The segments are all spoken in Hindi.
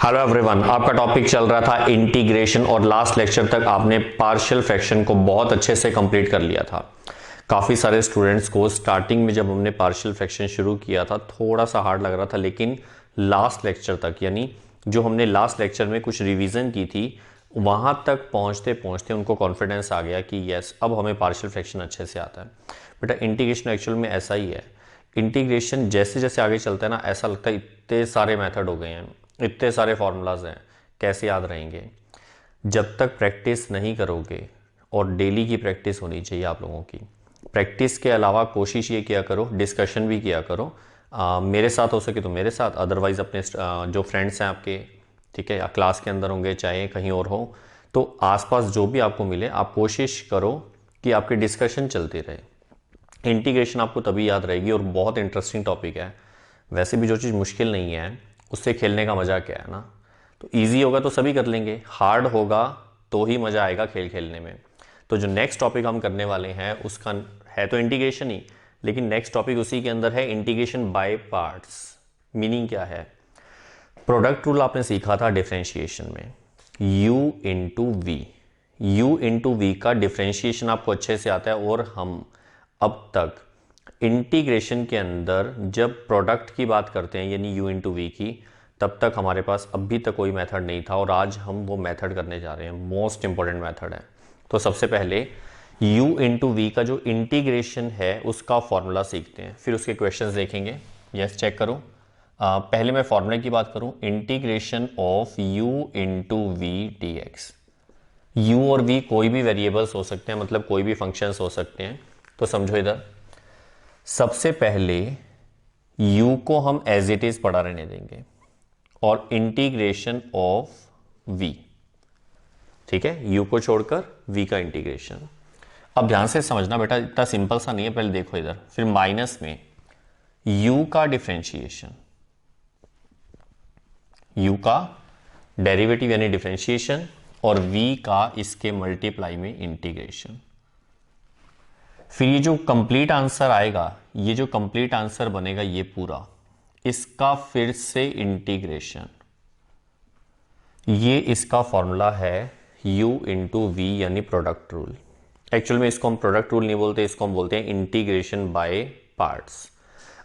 हेलो एवरीवन, आपका टॉपिक चल रहा था इंटीग्रेशन और लास्ट लेक्चर तक आपने पार्शियल फ्रैक्शन को बहुत अच्छे से कंप्लीट कर लिया था। काफ़ी सारे स्टूडेंट्स को स्टार्टिंग में जब हमने पार्शियल फ्रैक्शन शुरू किया था थोड़ा सा हार्ड लग रहा था, लेकिन लास्ट लेक्चर तक यानी जो हमने लास्ट लेक्चर में कुछ रिवीजन की थी वहां तक पहुंचते पहुंचते उनको कॉन्फिडेंस आ गया कि यस अब हमें पार्शियल फ्रैक्शन अच्छे से आता है। बेटा इंटीग्रेशन एक्चुअल में ऐसा ही है। इंटीग्रेशन जैसे जैसे आगे चलता है ना, ऐसा लगता है इतने सारे मेथड हो गए हैं, इतने सारे फॉर्मूलाज हैं, कैसे याद रहेंगे। जब तक प्रैक्टिस नहीं करोगे, और डेली की प्रैक्टिस होनी चाहिए आप लोगों की। प्रैक्टिस के अलावा कोशिश ये किया करो, डिस्कशन भी किया करो। मेरे साथ हो सके तो मेरे साथ, अदरवाइज अपने जो फ्रेंड्स हैं आपके, ठीक है, या क्लास के अंदर होंगे चाहे कहीं और हो, तो आसपास जो भी आपको मिले आप कोशिश करो कि आपकी डिस्कशन चलती रहे। इंटीग्रेशन आपको तभी याद रहेगी और बहुत इंटरेस्टिंग टॉपिक है। वैसे भी जो चीज़ मुश्किल नहीं है उससे खेलने का मजा क्या है ना। तो इजी होगा तो सभी कर लेंगे, हार्ड होगा तो ही मजा आएगा खेल खेलने में। तो जो नेक्स्ट टॉपिक हम करने वाले हैं उसका है तो इंटीग्रेशन ही, लेकिन नेक्स्ट टॉपिक उसी के अंदर है इंटीग्रेशन बाय पार्ट्स। मीनिंग क्या है? प्रोडक्ट रूल आपने सीखा था डिफरेंशिएशन में, u into v. u into we का डिफरेंशिएशन आपको अच्छे से आता है, और हम अब तक इंटीग्रेशन के अंदर जब प्रोडक्ट की बात करते हैं यानी u इंटू वी की, तब तक हमारे पास अभी तक कोई मेथड नहीं था, और आज हम वो मेथड करने जा रहे हैं। मोस्ट इंपॉर्टेंट मेथड है। तो सबसे पहले u इंटू वी का जो इंटीग्रेशन है उसका फॉर्मूला सीखते हैं, फिर उसके क्वेश्चंस देखेंगे। यस, चेक करो। पहले मैं फॉर्मूले की बात करूं, integration of u into v d x. U और v कोई भी वेरिएबल्स हो सकते हैं, मतलब कोई भी फंक्शंस हो सकते हैं। तो समझो इधर, सबसे पहले u को हम एज इट इज पढ़ा रहने देंगे और इंटीग्रेशन ऑफ v, ठीक है, u को छोड़कर v का इंटीग्रेशन। अब ध्यान से समझना बेटा, इतना सिंपल सा नहीं है। पहले देखो इधर, फिर माइनस में u का डिफरेंशिएशन, u का डेरिवेटिव यानी डिफरेंशिएशन, और v का इसके मल्टीप्लाई में इंटीग्रेशन। फिर ये जो कंप्लीट आंसर आएगा, ये जो कंप्लीट आंसर बनेगा ये पूरा, इसका फिर से इंटीग्रेशन। ये इसका फॉर्मूला है u इंटू वी यानी प्रोडक्ट रूल। एक्चुअल में इसको हम प्रोडक्ट रूल नहीं बोलते, इसको हम बोलते हैं इंटीग्रेशन बाय पार्ट्स।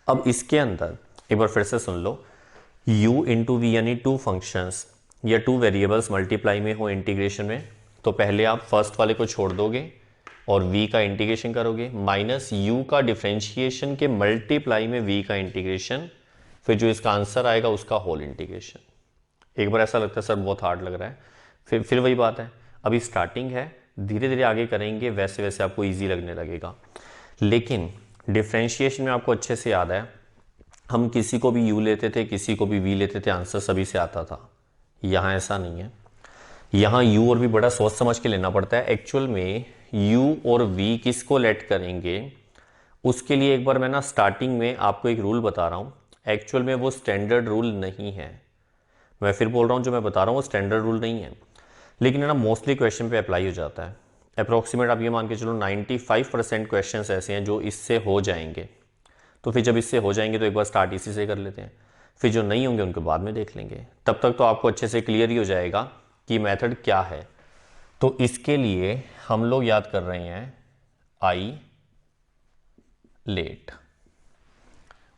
अब इसके अंदर एक बार फिर से सुन लो, u इंटू वी यानी टू फंक्शंस या टू वेरिएबल्स मल्टीप्लाई में हो इंटीग्रेशन में, तो पहले आप फर्स्ट वाले को छोड़ दोगे और v का इंटीग्रेशन करोगे, माइनस u का डिफरेंशिएशन के मल्टीप्लाई में v का इंटीग्रेशन, फिर जो इसका आंसर आएगा उसका होल इंटीग्रेशन। एक बार ऐसा लगता है सर बहुत हार्ड लग रहा है, फिर वही बात है, अभी स्टार्टिंग है, धीरे धीरे आगे करेंगे वैसे वैसे आपको ईजी लगने लगेगा। लेकिन डिफरेंशिएशन में आपको अच्छे से याद है, हम किसी को भी u लेते थे, किसी को भी v लेते थे, आंसर सभी से आता था। यहाँ ऐसा नहीं है, यहाँ u और v बड़ा सोच समझ के लेना पड़ता है। एक्चुअल में u और v किसको लेट करेंगे, उसके लिए एक बार मैं ना स्टार्टिंग में आपको एक रूल बता रहा हूँ। एक्चुअल में वो स्टैंडर्ड रूल नहीं है, मैं फिर बोल रहा हूँ, जो मैं बता रहा हूँ वो स्टैंडर्ड रूल नहीं है, लेकिन है ना मोस्टली क्वेश्चन पे अप्लाई हो जाता है। अप्रॉक्सीमेट आप ये मान के चलो 95% क्वेश्चन ऐसे हैं जो इससे हो जाएंगे। तो फिर जब इससे हो जाएंगे तो एक बार स्टार्ट इसी से कर लेते हैं, फिर जो नहीं होंगे उनको बाद में देख लेंगे। तब तक तो आपको अच्छे से क्लियर ही हो जाएगा कि मेथड क्या है। तो इसके लिए हम लोग याद कर रहे हैं आई लेट,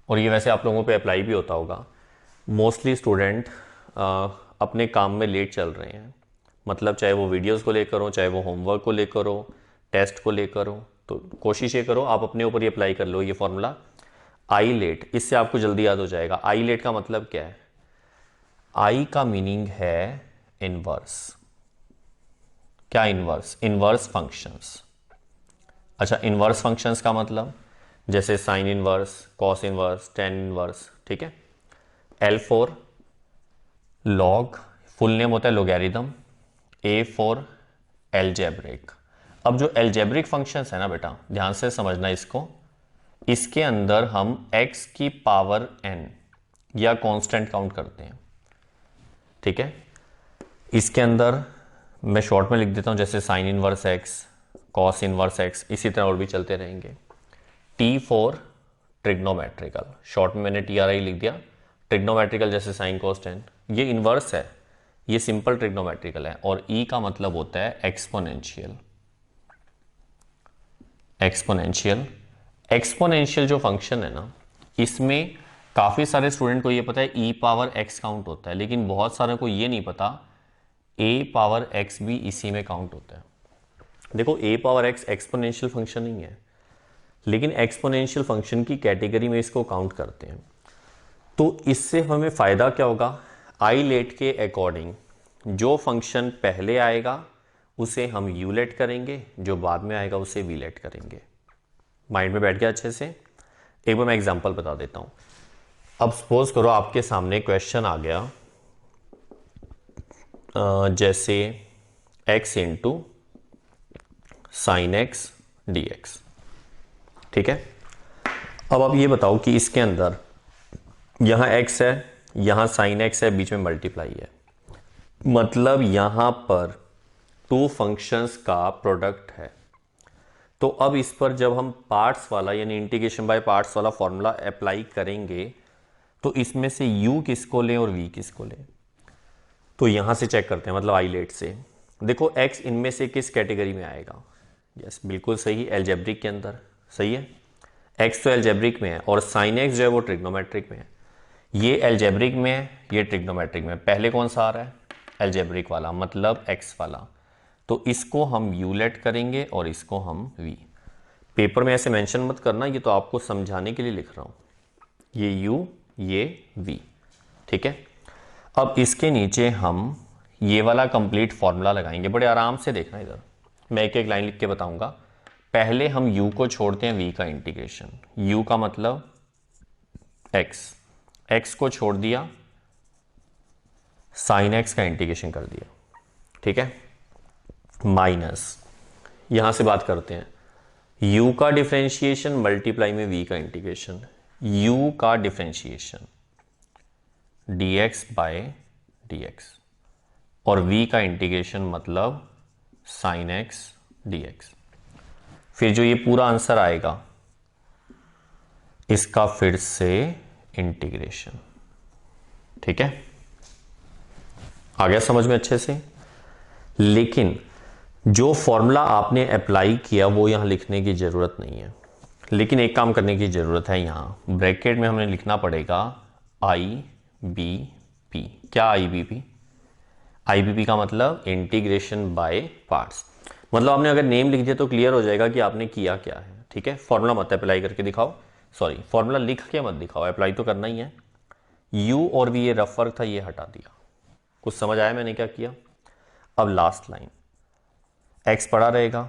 और ये वैसे आप लोगों पे अप्लाई भी होता होगा। मोस्टली स्टूडेंट अपने काम में लेट चल रहे हैं, मतलब चाहे वो वीडियोस को लेकर हो, चाहे वो होमवर्क को लेकर हो, टेस्ट को लेकर हो, तो कोशिश ये करो आप अपने ऊपर ही अप्लाई कर लो ये फॉर्मूला आई लेट, इससे आपको जल्दी याद हो जाएगा। आई लेट का मतलब क्या है? आई का मीनिंग है इनवर्स। क्या इनवर्स? Inverse functions. अच्छा, इनवर्स फंक्शंस का मतलब जैसे sine inverse, cos inverse, tan inverse, ठीक है। L for log, full name होता है लोगैरिथम। A for algebraic. अब जो एलजेब्रिक फंक्शंस है ना बेटा, ध्यान से समझना इसको, इसके अंदर हम x की पावर n या कांस्टेंट काउंट करते हैं, ठीक है। इसके अंदर मैं शॉर्ट में लिख देता हूं, जैसे sign inverse x, cos inverse x, इसी तरह और भी चलते रहेंगे। T फॉर ट्रिग्नोमेट्रिकल, शॉर्ट में मैंने TRI लिख दिया, ट्रिग्नोमेट्रिकल जैसे साइन कोस टेन, ये इन्वर्स है, ये सिंपल ट्रिग्नोमेट्रिकल है। और ई का मतलब होता है एक्सपोनेंशियल। एक्सपोनेंशियल एक्सपोनेंशियल जो फंक्शन है ना, इसमें काफ़ी सारे स्टूडेंट को ये पता है ई पावर एक्स काउंट होता है, लेकिन बहुत सारे को ये नहीं पता ए पावर एक्स भी इसी में काउंट होता है। देखो ए पावर एक्स एक्सपोनेंशियल फंक्शन नहीं है, लेकिन एक्सपोनेंशियल फंक्शन की कैटेगरी में इसको काउंट करते हैं। तो इससे हमें फ़ायदा क्या होगा, आई लेट के अकॉर्डिंग जो फंक्शन पहले आएगा उसे हम यू लेट करेंगे, जो बाद में आएगा उसे वी लेट करेंगे। माइंड में बैठ गया अच्छे से। एक बार मैं एग्जांपल बता देता हूँ। अब सपोज करो आपके सामने क्वेश्चन आ गया जैसे x into sine x D x, ठीक है। अब आप ये बताओ कि इसके अंदर यहाँ x है, यहाँ साइन x है, बीच में मल्टीप्लाई है, मतलब यहाँ पर टू फंक्शंस का प्रोडक्ट है। तो अब इस पर जब हम पार्ट्स वाला यानी इंटीग्रेशन बाय पार्ट्स वाला फॉर्मूला अप्लाई करेंगे तो इसमें से u किसको लें और v किसको लें, तो यहां से चेक करते हैं, मतलब आई लेट से। देखो x इनमें से किस कैटेगरी में आएगा, यस बिल्कुल सही, एल्जेब्रिक के अंदर, सही है। x तो एल्जेब्रिक में है और साइन x जो है वो ट्रिग्नोमेट्रिक में है। ये एल्जेब्रिक में है, ये ट्रिग्नोमेट्रिक में है। पहले कौन सा आ रहा है, एल्जेब्रिक वाला, मतलब x वाला। तो इसको हम u लेट करेंगे और इसको हम v। पेपर में ऐसे मेंशन मत करना, ये तो आपको समझाने के लिए लिख रहा हूं। ये u, ये v, ठीक है। अब इसके नीचे हम ये वाला कंप्लीट फॉर्मूला लगाएंगे। बड़े आराम से देखना, इधर मैं एक एक लाइन लिख के बताऊंगा। पहले हम u को छोड़ते हैं v का इंटीग्रेशन, u का मतलब x को छोड़ दिया, साइन x का इंटीग्रेशन कर दिया, ठीक है। माइनस, यहां से बात करते हैं u का डिफरेंशिएशन मल्टीप्लाई में v का इंटीग्रेशन, u का डिफरेंशिएशन dx बाय dx और v का इंटीग्रेशन मतलब साइन x dx। फिर जो ये पूरा आंसर आएगा इसका फिर से इंटीग्रेशन, ठीक है। आ गया समझ में अच्छे से। लेकिन जो फॉर्मूला आपने अप्लाई किया वो यहां लिखने की जरूरत नहीं है, लेकिन एक काम करने की जरूरत है। यहां ब्रैकेट में हमने लिखना पड़ेगा IBP। क्या IBP? IBP का मतलब इंटीग्रेशन बाय पार्ट्स। मतलब आपने अगर नेम लिख दिया तो क्लियर हो जाएगा कि आपने किया क्या है, ठीक है। फॉर्मूला मत अप्लाई करके दिखाओ, सॉरी फॉर्मूला लिख के मत दिखाओ, अप्लाई तो करना ही है। U और V ये रफ वर्क था, ये हटा दिया। कुछ समझ आया मैंने क्या किया? अब लास्ट लाइन, x पड़ा रहेगा,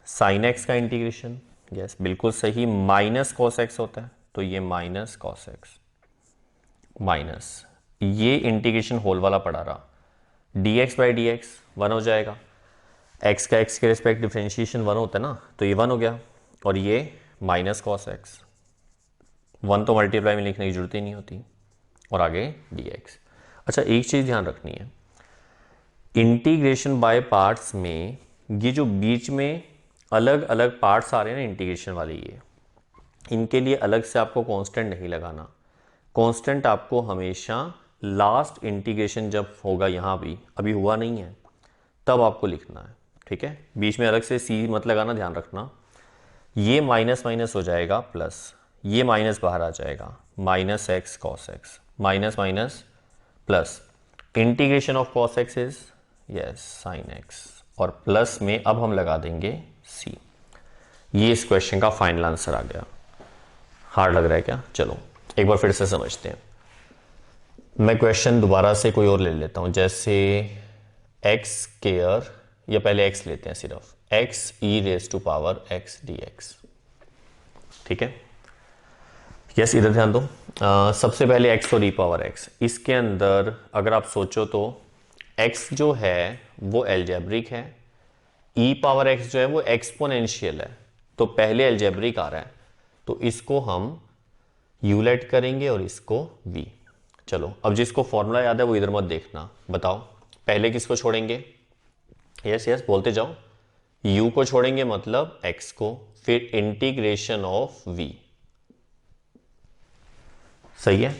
साइन x का इंटीग्रेशन, यस बिल्कुल सही, माइनस कॉस x होता है, तो ये माइनस कॉस x माइनस ये इंटीग्रेशन होल वाला पड़ा रहा, dx बाई डी एक्स 1 हो जाएगा। x का x के रिस्पेक्ट डिफरेंशिएशन 1 होता है ना, तो ये 1 हो गया। और ये माइनस कॉस x, 1 तो मल्टीप्लाई में लिखने की जरूरत ही नहीं होती। और आगे dx। अच्छा एक चीज़ ध्यान रखनी है, इंटीग्रेशन बाय पार्ट्स में ये जो बीच में अलग अलग पार्ट्स आ रहे हैं ना इंटीग्रेशन वाले, ये इनके लिए अलग से आपको कांस्टेंट नहीं लगाना। कांस्टेंट आपको हमेशा लास्ट इंटीग्रेशन जब होगा, यहाँ भी अभी हुआ नहीं है, तब आपको लिखना है, ठीक है। बीच में अलग से सी मत लगाना, ध्यान रखना। ये माइनस माइनस हो जाएगा प्लस, ये माइनस बाहर आ जाएगा, minus x cos x, minus minus plus, integration of cos x is yes sine x, और प्लस में अब हम लगा देंगे सी। ये इस क्वेश्चन का फाइनल आंसर आ गया। हार्ड लग रहा है क्या? चलो एक बार फिर से समझते हैं। मैं क्वेश्चन दोबारा से कोई और ले लेता हूं, जैसे एक्स स्क्वायर, या पहले x लेते हैं सिर्फ, x e raise to power x dx, ठीक है। यस इधर ध्यान दो। सबसे पहले x और e पावर x, इसके अंदर अगर आप सोचो तो x जो है वो एल्जेब्रिक है, e पावर x जो है वो एक्सपोनेंशियल है। तो पहले एल्जेब्रिक आ रहा है, तो इसको हम u लेट करेंगे और इसको v। चलो अब जिसको फॉर्मूला याद है वो इधर मत देखना, बताओ पहले किसको छोड़ेंगे? यस यस बोलते जाओ। u को छोड़ेंगे मतलब x को, फिर इंटीग्रेशन ऑफ v, सही है।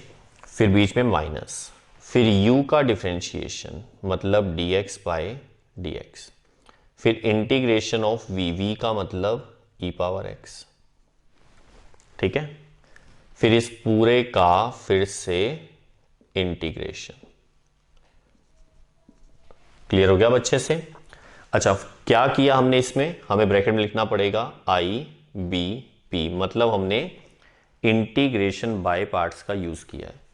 फिर बीच में माइनस, फिर u का डिफरेंशिएशन मतलब dx बाय dx, फिर इंटीग्रेशन ऑफ v का मतलब e पावर x, ठीक है। फिर इस पूरे का फिर से इंटीग्रेशन। क्लियर हो गया बच्चे से? अच्छा, क्या किया हमने इसमें, हमें ब्रैकेट में लिखना पड़ेगा आई बी पी, मतलब हमने इंटीग्रेशन बाय पार्ट्स का यूज किया है।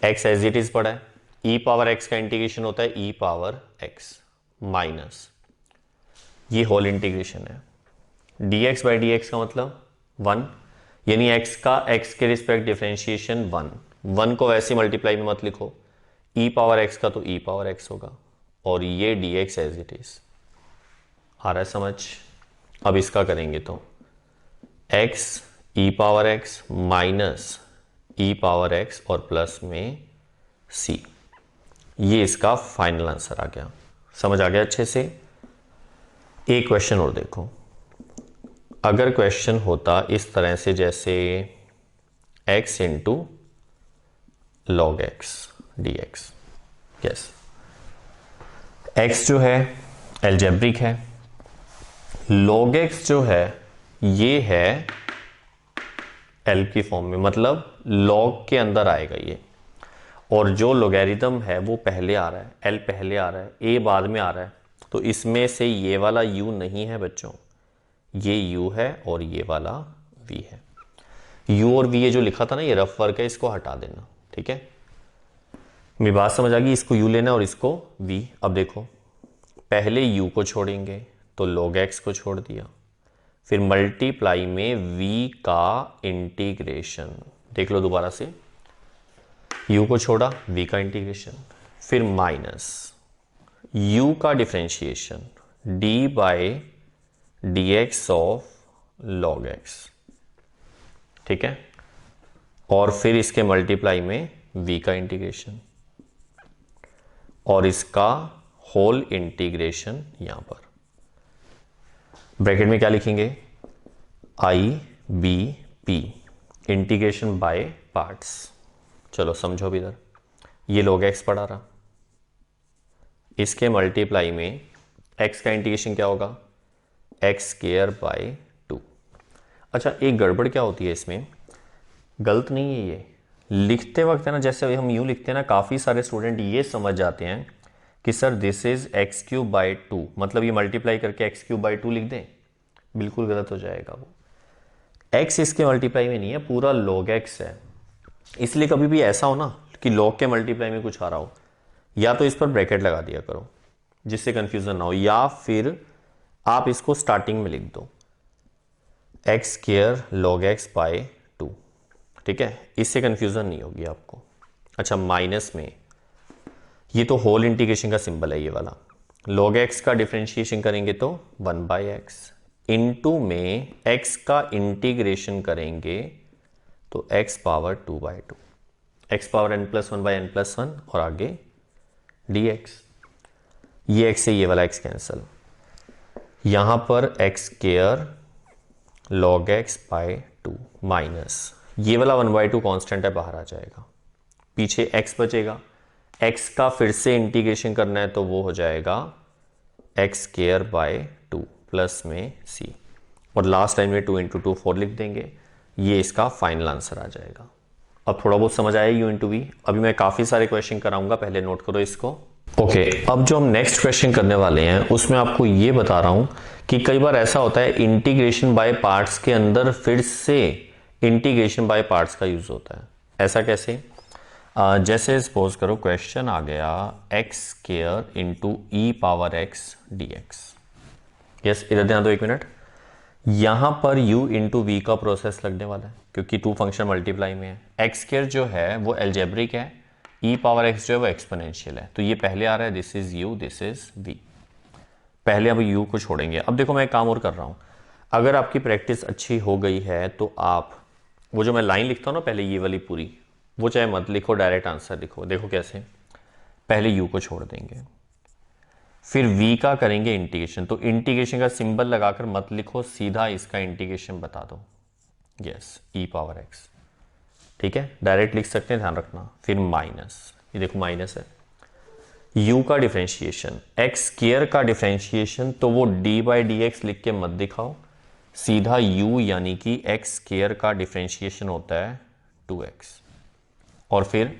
एक्स एज इट इज पड़ा है, ई पावर एक्स का इंटीग्रेशन होता है ई पावर एक्स माइनस, ये होल इंटीग्रेशन है। dx बाई डी का मतलब 1, यानी x का x के रिस्पेक्ट डिफरेंशिएशन 1 को वैसे मल्टीप्लाई में मत लिखो, e पावर x का तो e पावर x होगा, और ये dx एज इट इज। आ रहा है समझ? अब इसका करेंगे तो x e power x minus e power x और प्लस में c, ये इसका फाइनल आंसर आ गया। समझ आ गया अच्छे से? एक क्वेश्चन और देखो, अगर क्वेश्चन होता इस तरह से, जैसे x into log x D X, yes, x जो है एल्जेब्रिक है, log x जो है ये है l की फॉर्म में, मतलब log के अंदर आएगा ये, और जो लोगैरिथम है वो पहले आ रहा है, l पहले आ रहा है, a बाद में आ रहा है, तो इसमें से ये वाला u नहीं है बच्चों, ये u है और ये वाला v है। u और v ये जो लिखा था ना, ये रफ वर्क है, इसको हटा देना, ठीक है। मेरी बात समझ आ गई? इसको u लेना और इसको v। अब देखो, पहले u को छोड़ेंगे तो log x को छोड़ दिया, फिर मल्टीप्लाई में v का इंटीग्रेशन, देख लो दोबारा से, u को छोड़ा v का इंटीग्रेशन, फिर माइनस u का differentiation d by dx of log x, ठीक है, और फिर इसके मल्टीप्लाई में v का इंटीग्रेशन और इसका होल इंटीग्रेशन। यहां पर ब्रैकेट में क्या लिखेंगे, I B P, integration by parts. चलो समझो भी इधर, ये log x पढ़ा रहा, इसके मल्टीप्लाई में x का इंटीग्रेशन क्या होगा, एक्स स्क्वायर बाय 2। अच्छा, एक गड़बड़ क्या होती है इसमें, गलत नहीं है ये, लिखते वक्त है ना, जैसे हम यूँ लिखते हैं ना, काफ़ी सारे स्टूडेंट ये समझ जाते हैं कि sir this is x cube by 2, मतलब ये मल्टीप्लाई करके एक्स क्यूब बाई 2 लिख दें, बिल्कुल गलत हो जाएगा वो। x इसके मल्टीप्लाई में नहीं है, पूरा log x है, इसलिए कभी भी ऐसा हो ना कि log के मल्टीप्लाई में कुछ आ रहा हो, या तो इस पर ब्रैकेट लगा दिया करो जिससे कंफ्यूजन ना हो, या फिर आप इसको स्टार्टिंग में लिख दो, x square log x by 2, ठीक है, इससे कंफ्यूजन नहीं होगी आपको। अच्छा, माइनस में ये तो होल इंटीग्रेशन का सिंबल है ये वाला, log x का डिफरेंशिएशन करेंगे तो 1 बाई एक्स, इनटू में x का इंटीग्रेशन करेंगे तो x power 2 by 2, x power n plus 1 by n plus 1 और आगे dx, ये x से ये वाला x कैंसल, यहां पर x square log x by 2 minus ये वाला 1 बाई 2 कॉन्स्टेंट है, बाहर आ जाएगा, पीछे x बचेगा, x का फिर से इंटीग्रेशन करना है तो वो हो जाएगा एक्स स्क्वायर बाय 2 प्लस में c, और लास्ट लाइन में 2 इंटू 2 4 लिख देंगे, ये इसका फाइनल आंसर आ जाएगा। अब थोड़ा बहुत समझ आया u इंटू वी? अभी मैं काफ़ी सारे क्वेश्चन कराऊंगा, पहले नोट करो इसको। ओके, अब जो हम नेक्स्ट क्वेश्चन करने वाले हैं उसमें आपको ये बता रहा हूं कि कई बार ऐसा होता है इंटीग्रेशन बाय पार्ट्स के अंदर फिर से इंटीग्रेशन बाय पार्ट्स का यूज होता है। ऐसा कैसे? जैसे सपोज करो क्वेश्चन आ गया X square into E power X D X. Yes, इधर ध्यान दो एक मिनट, यहां पर u इंटू वी का प्रोसेस लगने वाला है क्योंकि 2 फंक्शन मल्टीप्लाई में है। एक्स स्क्वायर जो है वो एल्जेब्रिक है, ई पावर एक्स जो है वो एक्सपोनेंशियल है, तो ये पहले आ रहा है, this is u, this is v। पहले अब u को छोड़ेंगे। अब देखो मैं एक काम और कर रहा हूं, अगर आपकी प्रैक्टिस अच्छी हो गई है तो आप वो जो मैं लाइन लिखता हूं ना पहले, ये वाली पूरी, वो चाहे मत लिखो, डायरेक्ट आंसर लिखो। देखो कैसे, पहले u को छोड़ देंगे, फिर v का करेंगे इंटीग्रेशन, तो इंटीग्रेशन का सिंबल लगाकर मत लिखो, सीधा इसका इंटीग्रेशन बता दो। यस, e पावर x ठीक है, डायरेक्ट लिख सकते हैं, ध्यान रखना। फिर माइनस, ये देखो माइनस है। u का डिफरेंशिएशन, एक्स स्क्वायर का डिफरेंशिएशन, तो वो डी बाई डी एक्स लिख के मत दिखाओ, सीधा u यानी कि एक्स स्क्वायर का डिफरेंशिएशन होता है 2x। और फिर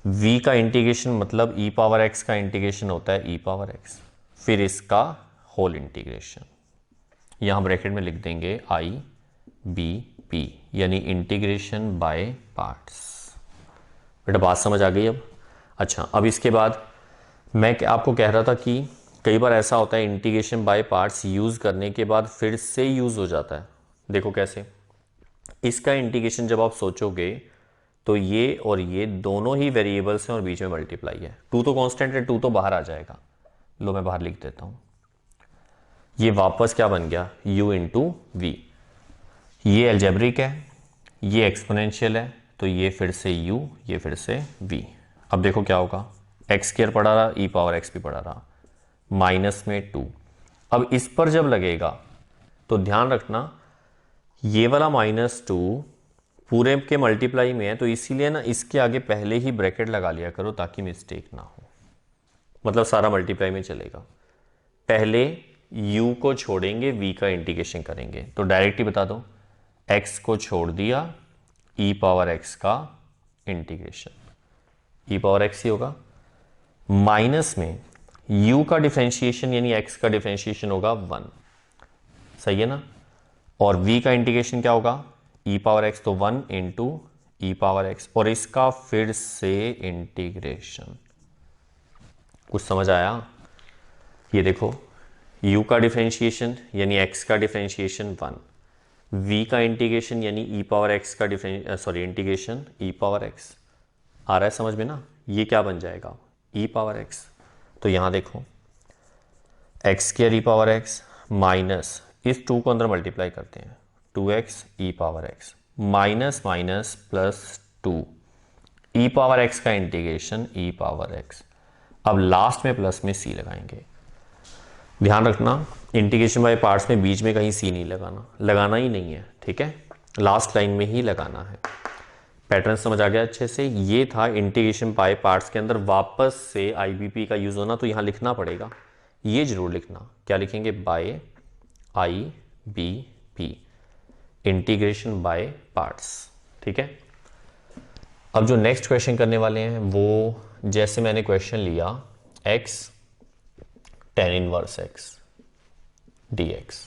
v का इंटीग्रेशन मतलब e पावर x का इंटीग्रेशन होता है e पावर x, फिर इसका होल इंटीग्रेशन, यहां ब्रैकेट में लिख देंगे i b p, यानी इंटीग्रेशन बाय पार्ट्स। बेटा बात समझ आ गई अब? अच्छा, अब इसके बाद मैं आपको कह रहा था कि कई बार ऐसा होता है इंटीग्रेशन बाय पार्ट्स यूज़ करने के बाद फिर से यूज़ हो जाता है। देखो कैसे, इसका इंटीग्रेशन जब आप सोचोगे तो ये और ये दोनों ही वेरिएबल्स हैं और बीच में मल्टीप्लाई है। 2 तो कांस्टेंट है, 2 तो बाहर आ जाएगा। लो मैं बाहर लिख देता हूं, ये वापस क्या बन गया, u इंटू वी। ये एल्जेब्रिक है, ये एक्सपोनेंशियल है, तो ये फिर से u, ये फिर से v। अब देखो क्या होगा, एक्स स्क्वायर पड़ा रहा, e पावर एक्स भी पड़ा रहा, माइनस में 2। अब इस पर जब लगेगा तो ध्यान रखना ये वाला -2 पूरे के मल्टीप्लाई में है, तो इसीलिए ना इसके आगे पहले ही ब्रैकेट लगा लिया करो ताकि मिस्टेक ना हो, मतलब सारा मल्टीप्लाई में चलेगा। पहले u को छोड़ेंगे, v का इंटीग्रेशन करेंगे, तो डायरेक्ट ही बता दो, x को छोड़ दिया, e पावर x का इंटीग्रेशन, e पावर x ही होगा, माइनस में u का डिफरेंशिएशन यानी x का डिफरेंशिएशन होगा 1, सही है ना, और v का इंटीग्रेशन क्या होगा, e पावर x, तो 1 इंटू ई पावर x, और इसका फिर से इंटीग्रेशन। कुछ समझ आया? ये देखो, u का डिफरेंशिएशन यानी x का डिफरेंशिएशन 1, v का इंटीग्रेशन यानी e पावर x का इंटीग्रेशन e पावर x। आ रहा है समझ में ना? ये क्या बन जाएगा, e पावर x। तो यहां देखो, X square E power X minus इस 2 को अंदर मल्टीप्लाई करते हैं, 2x E power X minus minus plus 2 E power X का इंटीग्रेशन ई पावर एक्स। अब लास्ट में प्लस में c लगाएंगे। ध्यान रखना इंटीग्रेशन बाय पार्ट्स में बीच में कहीं c नहीं लगाना, लगाना ही नहीं है, ठीक है, लास्ट लाइन में ही लगाना है। पैटर्न समझ आ गया अच्छे से? ये था इंटीग्रेशन बाय पार्ट्स के अंदर वापस से आईबीपी का यूज होना, तो यहां लिखना पड़ेगा, ये जरूर लिखना। क्या लिखेंगे, by IBP, integration by parts, ठीक है। अब जो नेक्स्ट क्वेश्चन करने वाले हैं वो, जैसे मैंने क्वेश्चन लिया x tan inverse x dx।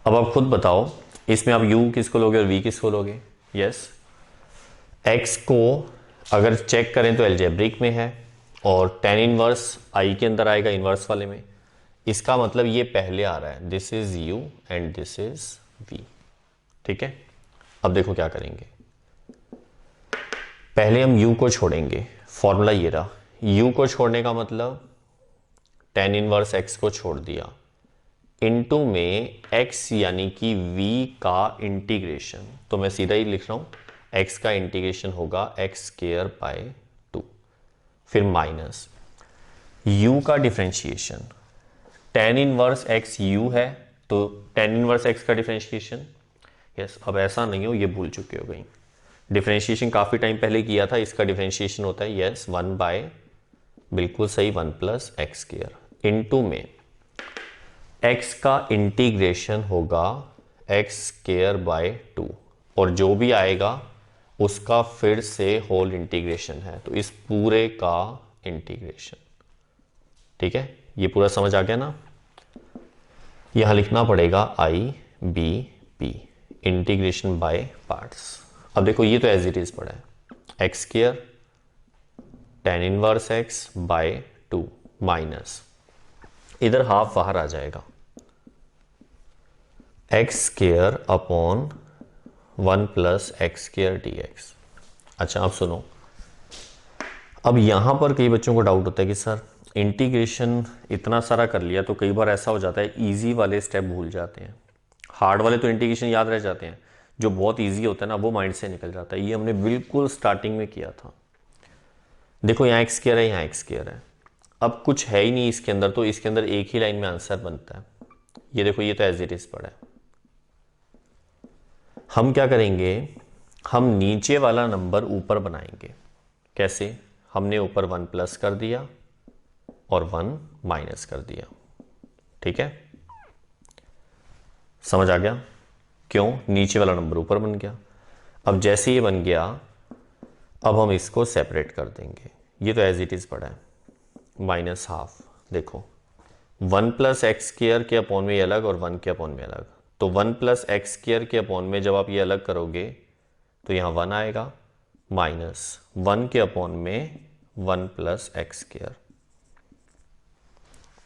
अब आप खुद बताओ इसमें आप u किसको लोगे और v किसको लोगे? यस, x को अगर चेक करें तो एल्जेब्रिक में है और tan इनवर्स i के अंदर आएगा, इनवर्स वाले में। इसका मतलब ये पहले आ रहा है, this is u and this is v, ठीक है। अब देखो क्या करेंगे, पहले हम u को छोड़ेंगे, फॉर्मूला ये रहा, u को छोड़ने का मतलब tan इनवर्स x को छोड़ दिया, इनटू में x यानी कि v का इंटीग्रेशन, तो मैं सीधा ही लिख रहा हूं x का इंटीग्रेशन होगा x स्क्वायर बाय 2, फिर माइनस u का differentiation, tan inverse x u है तो tan इनवर्स x का डिफरेंशिएशन। यस, अब ऐसा नहीं हो, ये भूल चुके हो गई, डिफरेंशिएशन काफी टाइम पहले किया था, इसका डिफरेंशिएशन होता है यस 1 बाय, बिल्कुल सही, 1 प्लस एक्स स्क्वायर, इनटू में x का इंटीग्रेशन होगा x स्क्वायर बाय 2, और जो भी आएगा उसका फिर से होल इंटीग्रेशन है, तो इस पूरे का इंटीग्रेशन, ठीक है। ये पूरा समझ आ गया ना? यहां लिखना पड़ेगा I B P, integration by parts. अब देखो ये तो एज इट इज पड़ा है, x square tan inverse X by 2 minus, इधर हाफ बाहर आ जाएगा, X square upon 1 plus X square dx। अच्छा अब सुनो, अब यहां पर कई बच्चों को डाउट होता है कि सर इंटीग्रेशन इतना सारा कर लिया तो कई बार ऐसा हो जाता है इजी वाले स्टेप भूल जाते हैं, हार्ड वाले तो इंटीग्रेशन याद रह जाते हैं, जो बहुत इजी होता है ना वो माइंड से निकल जाता है। ये हमने बिल्कुल स्टार्टिंग में किया था। देखो यहाँ एक्स स्क्वायर है, यहाँ एक्स स्क्वायर है, अब कुछ है ही नहीं इसके अंदर, तो इसके अंदर एक ही लाइन में आंसर बनता है। ये देखो ये तो एज इट इज पड़ा है। हम क्या करेंगे, हम नीचे वाला नंबर ऊपर बनाएंगे। कैसे? हमने ऊपर 1 प्लस कर दिया और 1 माइनस कर दिया। ठीक है, समझ आ गया? क्यों? नीचे वाला नंबर ऊपर बन गया। अब जैसे ये बन गया, अब हम इसको सेपरेट कर देंगे। ये तो एज इट इज पड़ा है, माइनस हाफ। देखो 1 प्लस एक्स स्क्वायर के अपॉन में ये अलग और 1 के अपॉन में अलग। तो 1 प्लस एक्स स्क्वायर के अपॉन में जब आप ये अलग करोगे तो यहाँ 1 आएगा, माइनस 1 के अपॉन में 1 प्लस एक्स स्क्वायर।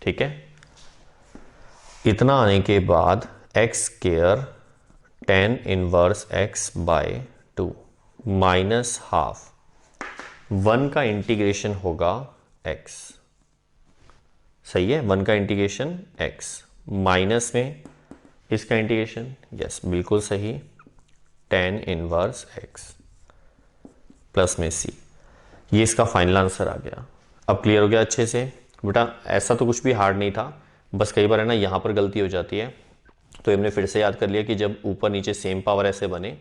ठीक है, इतना आने के बाद x square tan inverse x by 2 minus half 1 का इंटीग्रेशन होगा x। सही है, 1 का इंटीग्रेशन x माइनस में इसका इंटीग्रेशन, यस बिल्कुल सही, tan इनवर्स x प्लस में c। ये इसका फाइनल आंसर आ गया। अब क्लियर हो गया अच्छे से? बेटा ऐसा तो कुछ भी हार्ड नहीं था, बस कई बार है ना यहाँ पर गलती हो जाती है, तो हमने फिर से याद कर लिया कि जब ऊपर नीचे सेम पावर ऐसे बने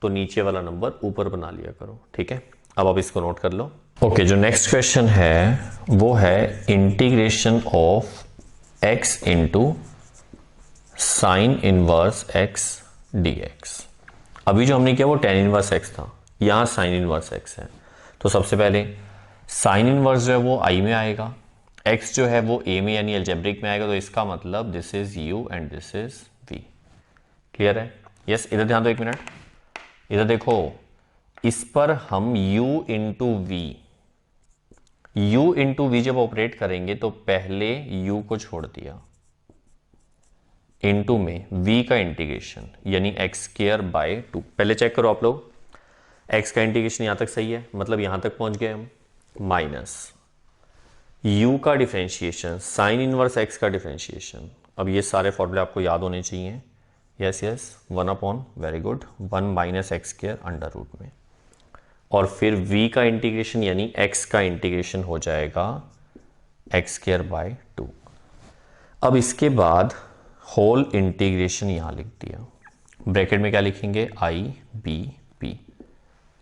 तो नीचे वाला नंबर ऊपर बना लिया करो। ठीक है, अब आप इसको नोट कर लो। ओके, जो नेक्स्ट क्वेश्चन है वो है integration of x into sine inverse x dx। अभी जो हमने किया वो tan इनवर्स x था, यहाँ साइन इनवर्स x है। तो सबसे पहले साइन इनवर्स जो है वो i में आएगा, x जो है वो a में यानी अलजेब्रिक में आएगा। तो इसका मतलब this is u and this is v। Clear है? यस, इधर ध्यान दो एक मिनट, इधर देखो, इस पर हम u इंटू वी जब ऑपरेट करेंगे तो पहले u को छोड़ दिया, इंटू में v का इंटीग्रेशन यानी एक्स स्क्वायर बाय 2। पहले चेक करो आप लोग, x का इंटीग्रेशन यहां तक सही है, मतलब यहां तक पहुंच गए हम, माइनस u का डिफरेंशिएशन साइन इनवर्स x का डिफरेंशिएशन। अब ये सारे फॉर्मूले आपको याद होने चाहिए। Yes yes, 1 upon, very good, 1 minus x square under root में, और फिर v का इंटीग्रेशन यानी x का इंटीग्रेशन हो जाएगा एक्स स्क्वायर बाय 2। अब इसके बाद होल इंटीग्रेशन यहां लिख दिया, ब्रैकेट में क्या लिखेंगे, I B P,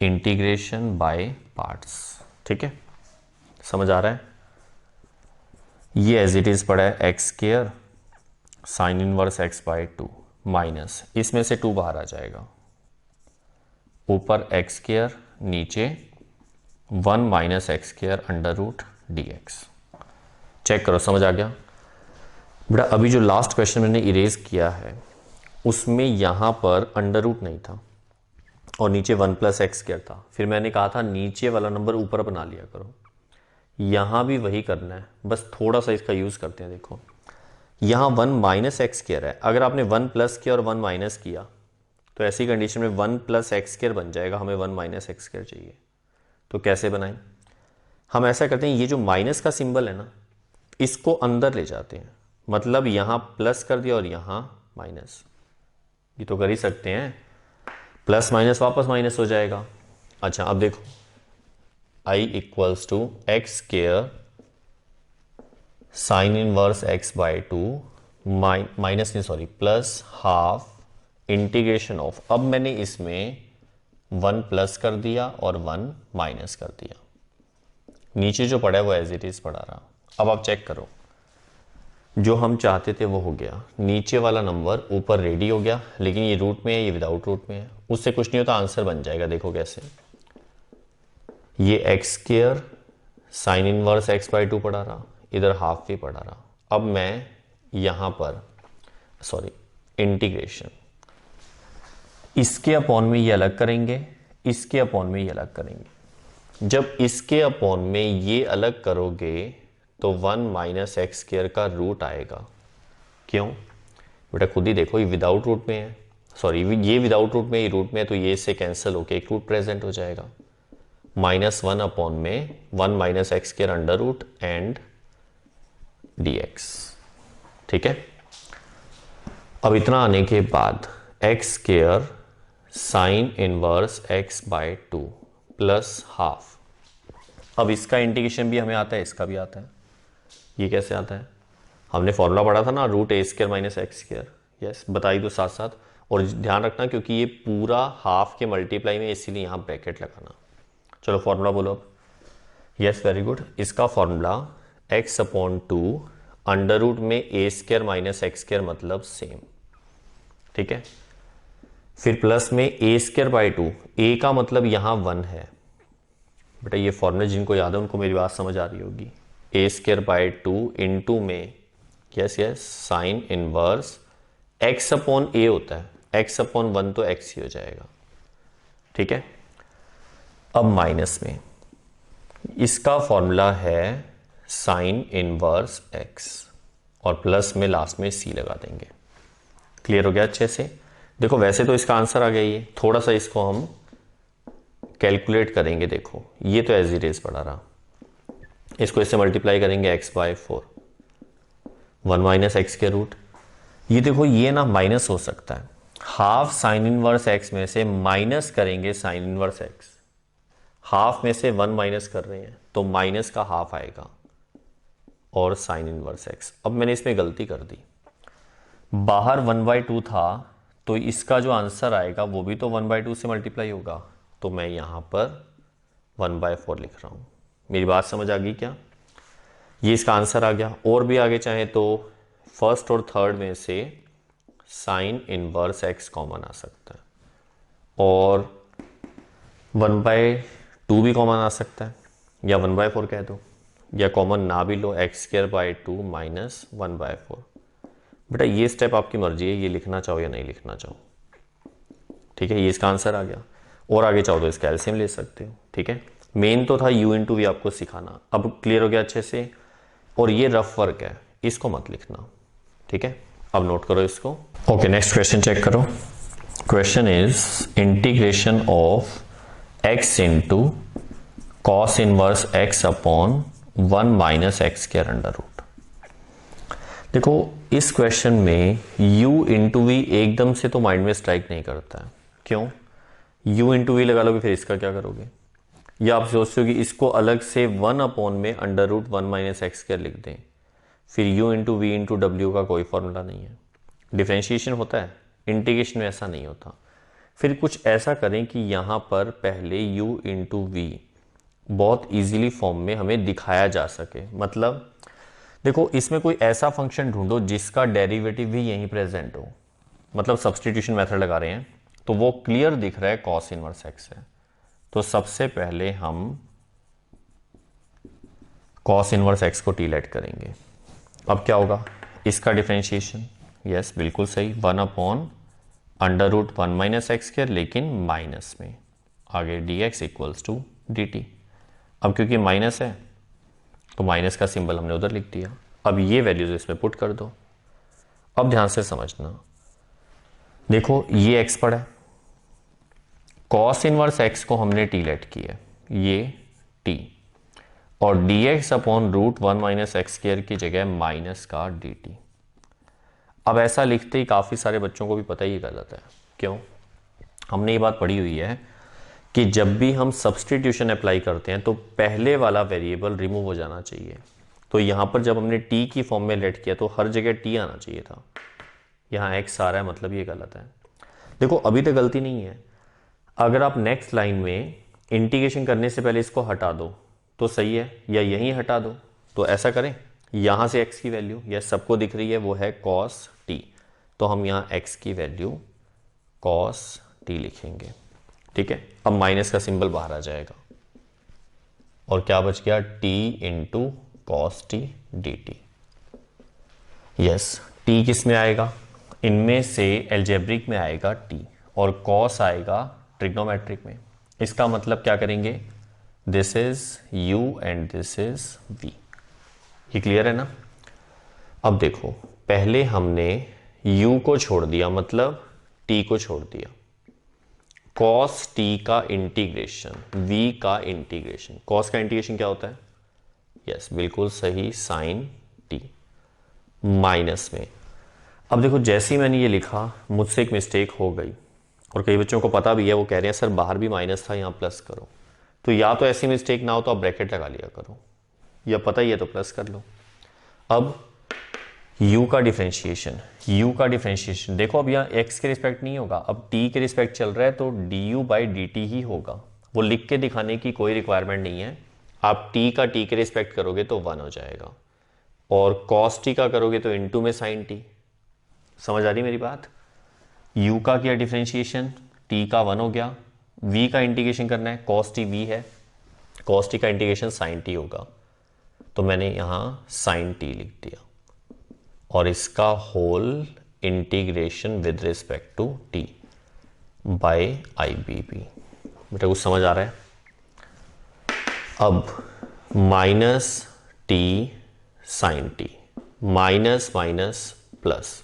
integration by parts. ठीक है, समझ आ रहा है? ये एज इट इज पड़ा है x square sine inverse x by 2 minus, इसमें से 2 बाहर आ जाएगा, ऊपर एक्स स्क्वायर, नीचे 1 minus x square under root dx। Check करो, समझ आ गया? बेटा अभी जो लास्ट क्वेश्चन मैंने इरेज किया है उसमें यहां पर अंडर रूट नहीं था और नीचे 1 प्लस एक्स स्क्वायर था। फिर मैंने कहा था नीचे वाला नंबर ऊपर बना लिया करो, यहां भी वही करना है, बस थोड़ा सा इसका यूज करते हैं। देखो यहां 1 माइनस एक्स स्क्वायर है, अगर आपने 1 प्लस किया और 1 माइनस किया तो ऐसी कंडीशन में 1 प्लस एक्स स्क्वायर बन जाएगा, हमें 1 माइनस एक्स स्क्वायर चाहिए। तो कैसे बनाएं? हम ऐसा करते हैं, ये जो माइनस का सिंबल है ना इसको अंदर ले जाते हैं, मतलब यहां प्लस कर दिया और यहां माइनस। ये तो कर ही सकते हैं, प्लस माइनस वापस माइनस हो जाएगा। अच्छा अब देखो, i equals to X square sine inverse x by 2 minus नहीं sorry plus half integration of, अब मैंने इसमें 1 प्लस कर दिया और 1 माइनस कर दिया, नीचे जो पड़ा है वो एज इट इज पड़ा रहा। अब आप चेक करो, जो हम चाहते थे वो हो गया, नीचे वाला नंबर ऊपर रेडी हो गया, लेकिन ये रूट में है, ये विदाउट रूट में है, उससे कुछ नहीं होता, आंसर बन जाएगा। देखो कैसे, ये x square sine inverse x by 2 पड़ा रहा, इधर हाफ भी पड़ा रहा। अब मैं यहां पर सॉरी इंटीग्रेशन, इसके अपॉन में ये अलग करेंगे, इसके अपॉन में ये अलग करेंगे। जब इसके अपॉन में ये अलग करोगे तो 1 माइनस एक्स स्क्वायर का रूट आएगा। क्यों बेटा? खुद ही देखो, ये विदाउट रूट में है, सॉरी ये विदाउट रूट में, ये रूट में है, तो ये इससे कैंसिल होके एक रूट प्रेजेंट हो जाएगा। -1 अपॉन में 1 minus x square under root and dx। ठीक है, अब इतना आने के बाद x square sine inverse x by 2 plus half. अब इसका इंटीग्रेशन भी हमें आता है, इसका भी आता है। ये कैसे आता है? हमने फॉर्मूला पढ़ा था ना, root A square minus x square. Yes, बताई दो साथ साथ, और ध्यान रखना क्योंकि ये पूरा हाफ के मल्टीप्लाई में, इसीलिए यहाँ ब्रैकेट लगाना। चलो फॉर्मूला बोलो अब। Yes very good. इसका फॉर्मूला x/2 अंडर रूट में a² माइनस x² मतलब सेम, ठीक है। फिर प्लस में a²/2, a का मतलब यहां 1 है बेटा। ये फॉर्मूले जिनको याद है उनको मेरी बात समझ आ रही होगी। a²/2 इंटू में यस साइन इनवर्स x/a होता है, x/1 तो x ही हो जाएगा, ठीक है। अब माइनस में इसका फॉर्मूला है साइन इनवर्स x और प्लस में लास्ट में c लगा देंगे। क्लियर हो गया अच्छे से। देखो वैसे तो इसका आंसर आ गया, ये थोड़ा सा इसको हम कैलकुलेट करेंगे। देखो ये तो एज इट इज पड़ा रहा, इसको इससे मल्टीप्लाई करेंगे x/4, 1 माइनस एक्स के रूट। ये देखो ये ना माइनस हो सकता है, हाफ साइन इनवर्स x में से माइनस करेंगे साइन इनवर्स x, हाफ में से 1 माइनस कर रहे हैं तो माइनस का हाफ आएगा और साइन इनवर्स x। अब मैंने इसमें गलती कर दी, बाहर 1/2 था तो इसका जो आंसर आएगा वो भी तो 1/2 से मल्टीप्लाई होगा, तो मैं यहां पर 1/4 लिख रहा हूं। मेरी बात समझ आ गई क्या? ये इसका आंसर आ गया। और भी आगे चाहे तो फर्स्ट और थर्ड में से साइन इनवर्स x कॉमन आ सकता है और 1/2 भी कॉमन आ सकता है, या 1/4 कह दो, या कॉमन ना भी लो, x²/2 माइनस 1/4। बेटा ये स्टेप आपकी मर्जी है, ये लिखना चाहो या नहीं लिखना चाहो, ठीक है। ये इसका आंसर आ गया। और आगे चाहो तो इसका एलसीएम ले सकते हो, ठीक है। मेन तो था u इंटू वी आपको सिखाना। अब क्लियर हो गया अच्छे से। और ये रफ वर्क है, इसको मत लिखना, ठीक है। अब नोट करो इसको। ओके नेक्स्ट क्वेश्चन चेक करो। Question is integration of x into cos inverse x upon 1 minus x² under root. देखो इस क्वेश्चन में u इंटू वी एकदम से तो माइंड में स्ट्राइक नहीं करता है। क्यों? u इंटू वी लगा लोगे फिर इसका क्या करोगे, या आप सोचते हो कि इसको अलग से 1 अपॉन में अंडर रूट 1 माइनस x² लिख दें, फिर u इंटू वी इंटू डब्ल्यू का कोई फॉर्मूला नहीं है। डिफरेंशिएशन होता है, इंटीग्रेशन में ऐसा नहीं होता। फिर कुछ ऐसा करें कि यहाँ पर पहले u इंटू वी बहुत इजीली फॉर्म में हमें दिखाया जा सके। मतलब देखो इसमें कोई ऐसा फंक्शन ढूंढो जिसका डेरिवेटिव भी यहीं प्रेजेंट हो, मतलब सब्स्टिट्यूशन मेथड लगा रहे हैं तो वो क्लियर दिख रहा है कॉस इनवर्स x है। तो सबसे पहले हम कॉस इनवर्स x को टीलेट करेंगे। अब क्या होगा, इसका डिफरेंशिएशन, यस बिल्कुल सही, 1 upon under root 1 minus x², लेकिन माइनस में आगे dx इक्वल्स टू dt। अब क्योंकि माइनस है तो माइनस का सिंबल हमने उधर लिख दिया। अब ये वैल्यूज इसमें पुट कर दो। अब ध्यान से समझना, देखो ये x पड़ा है, कॉस इनवर्स x को हमने टी लेट किया, ये t, और dx upon root 1 minus x² की जगह माइनस का dt। अब ऐसा लिखते ही काफी सारे बच्चों को भी पता ही गलत है। क्यों? हमने ये बात पढ़ी हुई है कि जब भी हम सब्स्टिट्यूशन अप्लाई करते हैं तो पहले वाला वेरिएबल रिमूव हो जाना चाहिए। तो यहां पर जब हमने t की फॉर्म में लेट किया तो हर जगह t आना चाहिए था, यहाँ x आ रहा है, मतलब ये गलत है। देखो अभी तो गलती नहीं है, अगर आप नेक्स्ट लाइन में इंटीग्रेशन करने से पहले इसको हटा दो तो सही है, या यहीं हटा दो तो ऐसा करें, यहां से x की वैल्यू यह सबको दिख रही है, वो है cos t, तो हम यहाँ x की वैल्यू cos t लिखेंगे, ठीक है। अब माइनस का सिंबल बाहर आ जाएगा और क्या बच गया, t into cos T D T. Yes, t किस में आएगा, इनमें से एल्जेब्रिक में आएगा t और cos आएगा ट्रिग्नोमेट्रिक में। इसका मतलब क्या करेंगे, this is u and this is v। ये क्लियर है ना? अब देखो पहले हमने u को छोड़ दिया, मतलब t को छोड़ दिया, cos t का इंटीग्रेशन, v का इंटीग्रेशन। cos का इंटीग्रेशन क्या होता है, यस बिल्कुल सही, sin t माइनस में। अब देखो जैसे ही मैंने ये लिखा मुझसे एक मिस्टेक हो गई, और कई बच्चों को पता भी है, वो कह रहे हैं सर बाहर भी माइनस था, यहाँ प्लस करो। तो या तो ऐसी मिस्टेक ना हो तो आप ब्रैकेट लगा लिया करो, या पता ही है तो प्लस कर लो। अब u का डिफरेंशिएशन देखो, अब यहाँ x के रिस्पेक्ट नहीं होगा, अब t के रिस्पेक्ट चल रहा है, तो du बाई डी टी ही होगा। वो लिख के दिखाने की कोई रिक्वायरमेंट नहीं है। आप t का t के रिस्पेक्ट करोगे तो 1 हो जाएगा, और cos t का करोगे तो इनटू में sin t। समझ आ रही मेरी बात? u का किया डिफरेंशिएशन, t का 1 हो गया, v का इंटीग्रेशन करना है, cos t v है, cos t का इंटीग्रेशन sin t होगा, तो मैंने यहाँ sin t लिख दिया, और इसका whole integration with respect to t by I B P. बेटा कुछ समझ आ रहा है? अब minus t sine t, minus minus plus,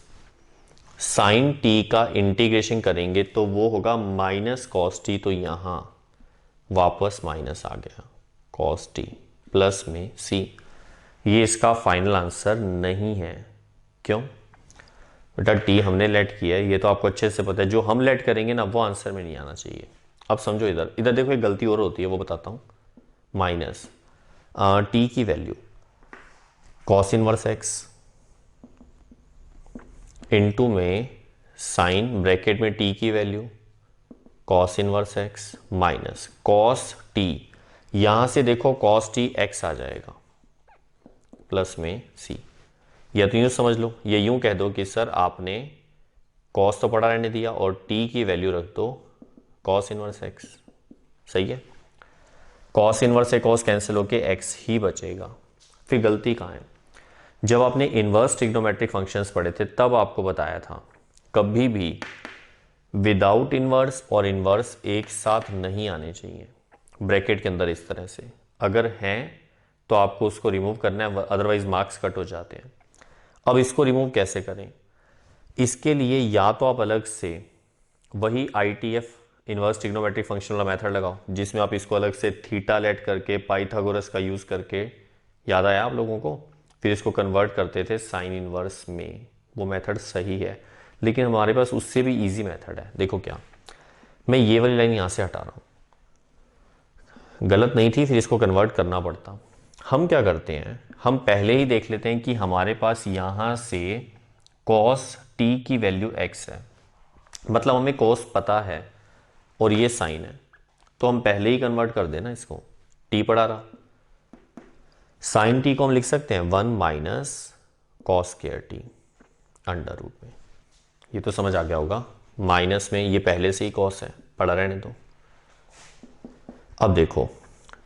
sine t का इंटीग्रेशन करेंगे तो वो होगा माइनस कॉस टी, तो यहां वापस माइनस आ गया, कॉस टी प्लस में सी। ये इसका फाइनल आंसर नहीं है। क्यों? बेटा टी हमने लेट किया है, ये तो आपको अच्छे से पता है। जो हम लेट करेंगे ना वो आंसर में नहीं आना चाहिए। अब समझो, इधर इधर देखो, एक गलती और होती है, वो बताता हूं। माइनस टी की value cos inverse x into में साइन ब्रैकेट में टी की value cos inverse x minus cos T, यहां से देखो कॉस टी एक्स आ जाएगा, प्लस में सी। या तो यूं समझ लो, ये यूं कह दो कि सर आपने कॉस तो पड़ा रहने दिया और टी की वैल्यू रख दो कॉस इनवर्स एक्स। सही है? कॉस इनवर्स से कॉस कैंसिल होके एक्स ही बचेगा। फिर गलती कहाँ है? जब आपने इनवर्स ट्रिग्नोमेट्रिक फंक्शंस पढ़े थे तब आपको बताया था कभी भी विदाउट इनवर्स और इनवर्स एक साथ नहीं आने चाहिए ब्रैकेट के अंदर इस तरह से। अगर हैं तो आपको उसको रिमूव करना है, अदरवाइज मार्क्स कट हो जाते हैं। अब इसको रिमूव कैसे करें? इसके लिए या तो आप अलग से वही ITF इनवर्स ट्रिग्नोमेट्रिक फंक्शन वाला मेथड लगाओ, जिसमें आप इसको अलग से थीटा लेट करके पाइथागोरस का यूज करके, याद आया आप लोगों को, फिर इसको कन्वर्ट करते थे साइन इनवर्स में। वो मेथड सही है, लेकिन हमारे पास उससे भी इजी मेथड है। देखो क्या, मैं ये वाली लाइन यहां से हटा रहा हूं, गलत नहीं थी, फिर इसको कन्वर्ट करना पड़ता। हम क्या करते हैं, हम पहले ही देख लेते हैं कि हमारे पास यहां से कॉस टी की वैल्यू x है, मतलब हमें कॉस पता है और ये साइन है, तो हम पहले ही कन्वर्ट कर देना इसको। t पढ़ा रहा, साइन टी को हम लिख सकते हैं 1 minus cos square t under root में। ये तो समझ आ गया होगा, माइनस में ये पहले से ही कॉस है, पढ़ा रहने दो। अब देखो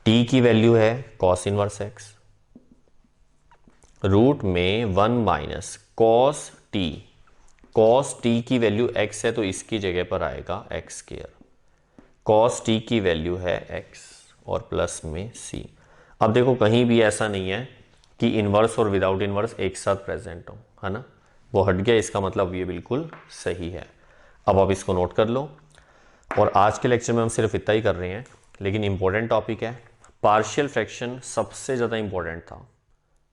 t की वैल्यू है कॉस इनवर्स x, रूट में 1 minus cos T, cos T की वैल्यू x है तो इसकी जगह पर आएगा एक्स स्क्वायर, कॉस टी की वैल्यू है x और प्लस में c। अब देखो कहीं भी ऐसा नहीं है कि इनवर्स और विदाउट इनवर्स एक साथ प्रेजेंट हो, है ना, वो हट गया, इसका मतलब ये बिल्कुल सही है। अब आप इसको नोट कर लो। और आज के लेक्चर में हम सिर्फ इतना ही कर रहे हैं, लेकिन इंपॉर्टेंट टॉपिक है। पार्शियल फ्रैक्शन सबसे ज़्यादा इंपॉर्टेंट था,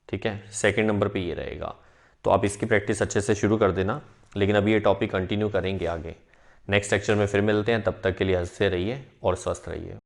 ठीक है, सेकंड नंबर पे ये रहेगा। तो आप इसकी प्रैक्टिस अच्छे से शुरू कर देना, लेकिन अभी ये टॉपिक कंटिन्यू करेंगे आगे। नेक्स्ट लेक्चर में फिर मिलते हैं, तब तक के लिए हंसते रहिए और स्वस्थ रहिए।